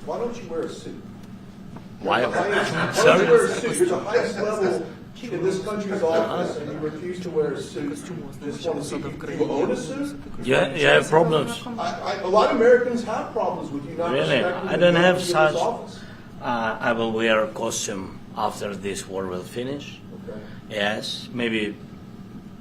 Why don't you wear a suit? Why? Why don't you wear a suit? You're the highest level in this country's office, and you refuse to wear a suit. Just want to see, do you own a suit? Yeah, you have problems. A lot of Americans have problems with you not Really? respecting I don't have the such. office. I will wear a costume after this war will finish. Okay. Yes, maybe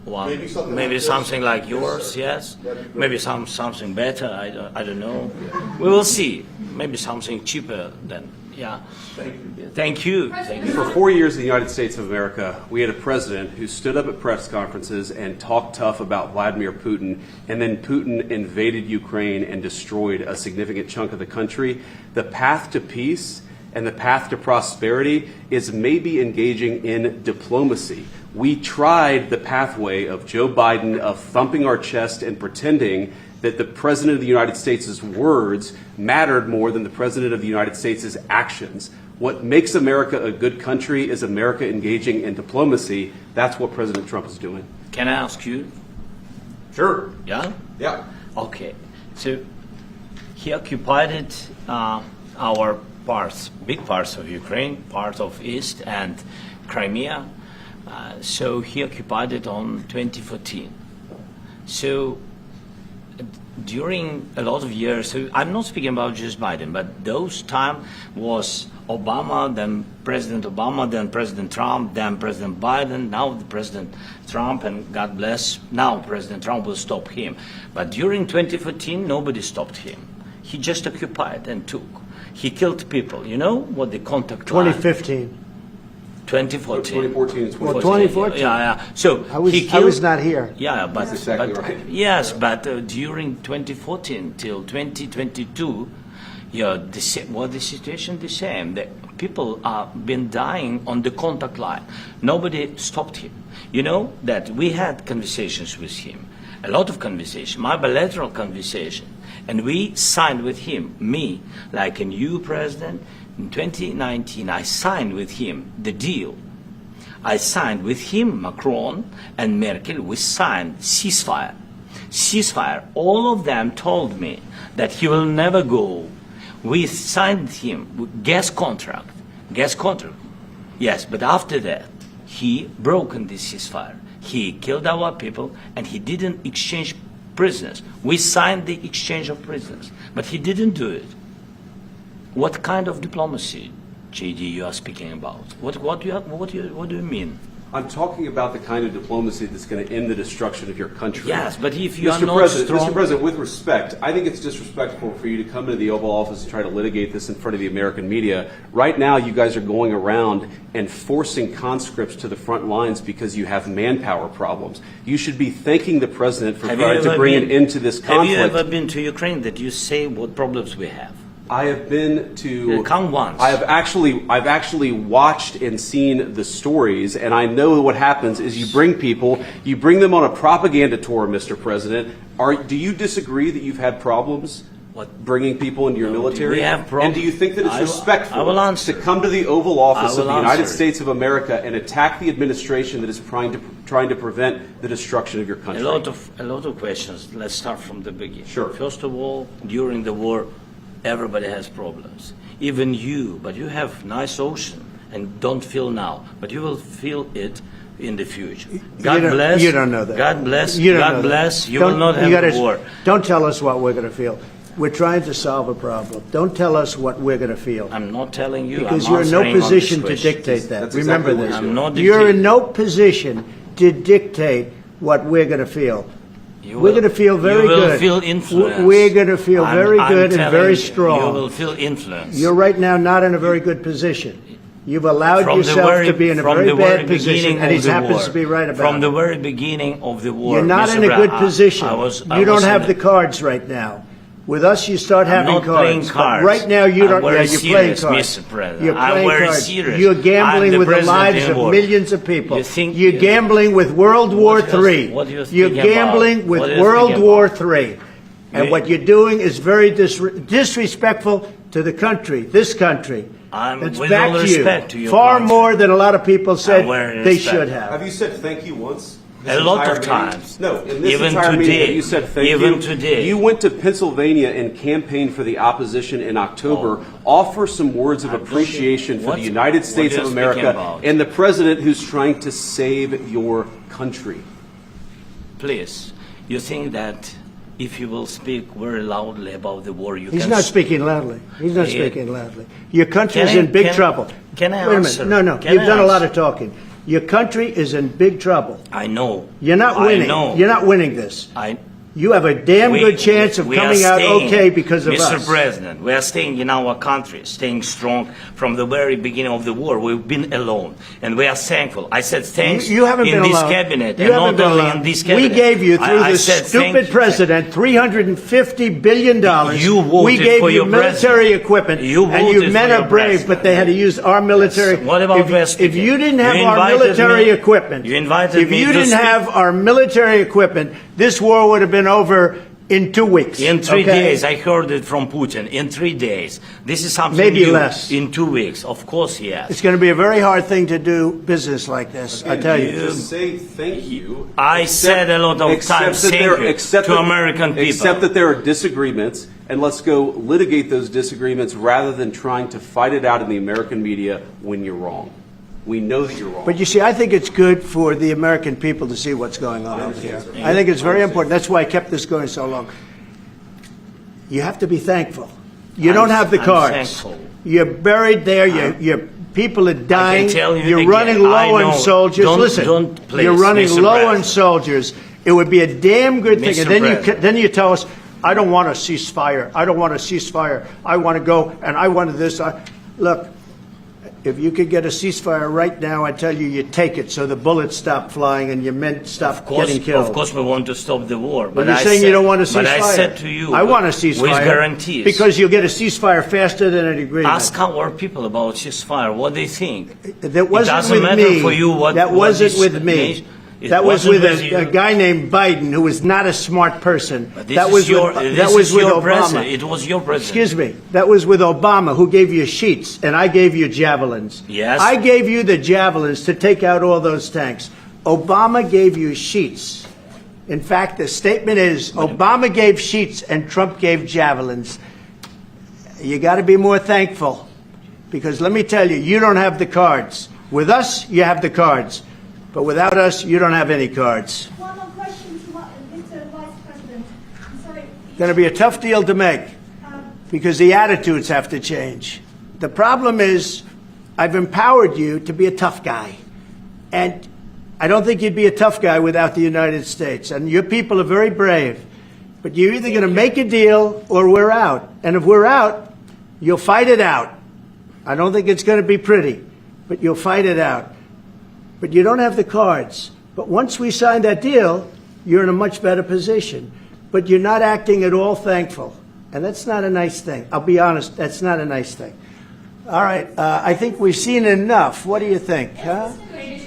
one, Maybe something like this. like yours. Yes, That'd be great. maybe something better. I don't know. We will see. Maybe something cheaper than. Yeah. Thank you. Thank you. Thank you. For 4 years in the United States of America, we had a president who stood up at press conferences and talked tough about Vladimir Putin, and then Putin invaded Ukraine and destroyed a significant chunk of the country. The path to peace and the path to prosperity is maybe engaging in diplomacy. We tried the pathway of Joe Biden, of thumping our chest and pretending that the President of the United States' words mattered more than the President of the United States' actions. What makes America a good country is America engaging in diplomacy. That's what President Trump is doing. Can I ask you? Sure. Yeah. Yeah. Okay. So he occupied our parts, big parts of Ukraine, part of East and Crimea. So he occupied it on 2014. So during a lot of years, so I'm not speaking about just Biden, but those time was Obama, then President Obama, then President Trump, then President Biden, now the President Trump, and God bless, now President Trump will stop him. But during 2014, nobody stopped him. He just occupied and took. He killed people. You know what the contact line? 2015. 2014. 2014 and 2014. Well, 2014. Yeah. So I was not here. Yeah, but, That's exactly right. Yes, but during 2014 till 2022, the situation the same. The people have been dying on the contact line. Nobody stopped him. You know that we had conversations with him, a lot of conversation, my bilateral conversation, and we signed with him, me, like a new president. In 2019, I signed with him the deal. I signed with him, Macron and Merkel, we signed ceasefire. Ceasefire. All of them told me that he will never go. We signed him with gas contract. Gas contract. Yes, but after that, he broken this ceasefire. He killed our people and he didn't exchange prisoners. We signed the exchange of prisoners, but he didn't do it. What kind of diplomacy, JD, you are speaking about? What do you mean? I'm talking about the kind of diplomacy that's going to end the destruction of your country. Yes, but if you are Mr. not President, strong... Mr. President, with respect, I think it's disrespectful for you to come into the Oval Office and try to litigate this in front of the American media. Right now, you guys are going around and forcing conscripts to the front lines because you have manpower problems. You should be thanking the President for trying to bring an end to this conflict. Have you ever been to Ukraine that you say what problems we have? I have been to. Come once. I've actually watched and seen the stories, and I know what happens is you bring people, you bring them on a propaganda tour, Mr. President. Do you disagree that you've had problems bringing people into your military? We have problems. And do you think that it's respectful to come to the Oval Office of the United States of America and attack the administration that is trying to prevent the destruction of your country? A lot of questions. Let's start from the beginning. Sure. First of all, during the war, everybody has problems. Even you, but you have nice ocean and don't feel now, but you will feel it in the future. God bless. You don't know that. God bless. You don't God know bless. that. You will not have a war. Don't tell us what we're going to feel. We're trying to solve a problem. Don't tell us what we're going to feel. I'm not telling you. Because I'm you're in no answering on position this to question. dictate that. That's Remember exactly this. what I'm not You're dictating. in no position to dictate what we're going to feel. You We're will- going to feel very you will good. Feel influence. We're going to feel very good and telling very you, strong. You will feel influence. You're right now not in a very good position. You've allowed From the yourself very- to be in a from very the bad very position, beginning and he of the happens war. to be right about From it. the very beginning of the war. You're not Mr. in a Brown, good position. I You was don't have in the cards right now. With us, you start I'm having not playing cards. cards. But right now, you don't. I'm very Yeah, you're playing serious, cards. Mr. President. You're I'm playing very cards. serious. You're I'm gambling the with the president lives in of war. millions of people. You think- You're gambling with World War What do you- III. what do you You're think about? gambling with What do you World think War about? III. And You- what you're doing is very disrespectful to the country, this country. It's with back all to respect to your far country. more than a lot of people said very they respect. should have. Have you said thank you once? A lot entire of meeting? times. No, in this Even entire meeting, today. you said thank Even you. today. You went to Pennsylvania and campaigned for the opposition in October. Offer some words of appreciation for the United States what of are you speaking America about? and the president who's trying to save your country. Please, you think that if you will speak very loudly about the war, you He's can... not speaking loudly. He's not speaking loudly. Your country is Can I- in big can- trouble. can I Wait a answer? minute. No, Can you've I done a lot answer? of talking. Your country is in big trouble. I know. You're not winning. I know. You're not winning this. I, You have a damn good chance of we are coming out staying, okay because of Mr. us. President, we are staying in our country, staying strong from the very beginning of the war. We've been alone, and we are thankful. I said thanks You haven't in been this alone. cabinet, You and haven't not been only alone. in this cabinet. We gave you, through I the said thank stupid you. president, $350 billion. You voted we gave for you your military president. equipment, You and you voted men for are your brave, president. but they had to use our military. Yes. What about if you didn't have You our invited military me- equipment, you invited if me you to didn't speak- have our military equipment, this war would have been over in 2 weeks. In 3 okay? days, I heard it from Putin. In 3 days, this is something Maybe new. less. In 2 weeks, of course, yes. It's going to be a very hard thing to do business like this, I tell you. Just say thank you. I said a lot of times thank you to American people. Except that there are disagreements, and let's go litigate those disagreements rather than trying to fight it out in the American media when you're wrong. We know that you're wrong. But you see, I think it's good for the American people to see what's going on over here. I think it's very important. That's why I kept this going so long. You have to be thankful. You don't have the I'm cards. thankful. You're buried there. Your people are dying. tell you You're again, running I low know. on soldiers. Listen, Please, you're running Mr. low on President. soldiers. It would be a damn good thing. Mr. And then President. then you tell us, I don't want a ceasefire. I don't want a ceasefire. I want to go and I wanted this. Look. If you could get a ceasefire right now, I tell you, you take it so the bullets stop flying and your men stop getting killed. Of course, we want to stop the war. But you're saying you don't want a ceasefire. But I said to you, I want a ceasefire. with guarantees. Because you'll get a ceasefire faster than an agreement. Ask our people about ceasefire, what they think. That wasn't doesn't with matter me. for you what- that what wasn't this with me. nation- It That was wasn't with with a you. guy named Biden, who was not a smart person. But this That is was your, with, this that was is with your Obama. president. It was your president. Excuse me. That was with Obama, who gave you sheets, and I gave you javelins. Yes. I gave you the javelins to take out all those tanks. Obama gave you sheets. In fact, the statement is Obama gave sheets and Trump gave javelins. You got to be more thankful, because let me tell you, you don't have the cards. With us, you have the cards. But without us, you don't have any cards. One more question to Mr. Vice President. I'm sorry. Going to be a tough deal to make, because the attitudes have to change. The problem is, I've empowered you to be a tough guy. And I don't think you'd be a tough guy without the United States. And your people are very brave. But you're either going to make a deal or we're out. And if we're out, you'll fight it out. I don't think it's going to be pretty, but you'll fight it out. But you don't have the cards. But once we sign that deal, you're in a much better position. But you're not acting at all thankful. And that's not a nice thing. I'll be honest, that's not a nice thing. All right, I think we've seen enough. What do you think? Huh?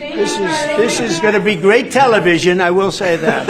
This is going to be great television, I will say that.